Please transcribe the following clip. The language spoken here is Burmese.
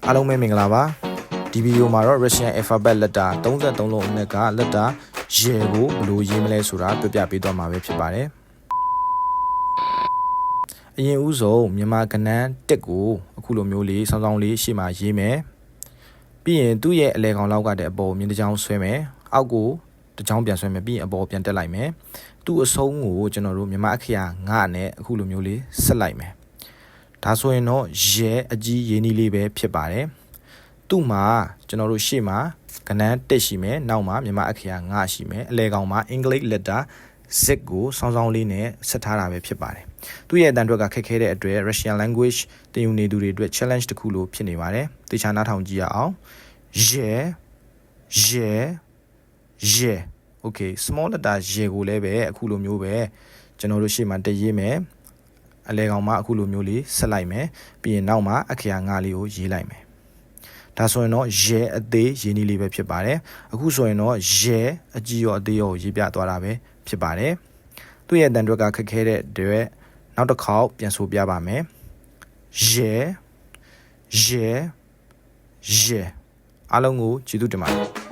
အားလုံးပဲမင်္ဂလာပါဒီဗီဒီယိုမှာတော့ Russian alphabet letter 33လုံးအနက်က letter ရေကိုဘယ်လိုရေးမလဲဆိုတာပြပြပေးသွားမှာပဲဖြစ်ပါတယ်အရင်ဦးဆုံးမြန်မာကဏ္ဍတက်ကိုအခုလိုမျိုးလေးစောင်းစောင်းလေးရှေ့မှာရေးမယ်ပြီးရင်သူ့ရဲ့အလဲကောင်လောက်ကတဲ့အပေါ်မြင်းတစ်ချောင်းဆွဲမယ်အောက်ကိုတစ်ချောင်းပြန်ဆွဲမယ်ပြီးရင်အပေါ်ပြန်တက်လိုက်မယ်သူ့အဆုံးကိုကျွန်တော်တို့မြန်မာအခရာ9နဲ့အခုလိုမျိုးလေးဆက်လိုက်မယ်ဒါဆိုရင်တော့ရဲအကြီးရင်းနှီးလေးပဲဖြစ်ပါတယ်သူ့မှာကျွန်တော်တို့ရှေ့မှာကဏ္ဍတက်ရှိမယ်နောက်မှာမြန်မာအခရာ9ရှိမယ်အလဲကောင်မှာ English letter Z ကိုစောင်းစောင်းလေးနဲ့ဆက်ထားတာပဲဖြစ်ပါတယ်သူ့ရဲ့အတန်အတွက်ကခက်ခဲတဲ့အတွက် Russian language သင်ယူနေသူတွေအတွက် challenge တစ်ခုလိုဖြစ်နေပါတယ်တေချာနားထောင်ကြည့်ရအောင်ရဲ okay small letter ရဲကိုလည်းပဲအခုလိုမျိုးပဲကျွန်တော်တို့ရှေ့မှာတက်ရေးမယ်အလဲကောင်မှာအခုလိုမျိုးလေးဆက်လိုက်မယ်ပြီးရင်နောက်မှာအခရာ9လေးကိုရေးလိုက်မယ်ဒါဆိုရင်တော့ရဲအသေးရင်းနှီးလေးပဲဖြစ်ပါတယ်အခုဆိုရင်တော့ရဲအကြီးရောအသေးရောရေးပြသွားတာပဲဖြစ်ပါတယ်သူ့ရဲ့အတန်အတွက်ကခက်ခဲတဲ့အတွက်နောက်တစ်ခေါက်ပြန်ဆိုပြပါမယ်ရဲအားလုံးကိုကျေးဇူးတင်ပါတယ်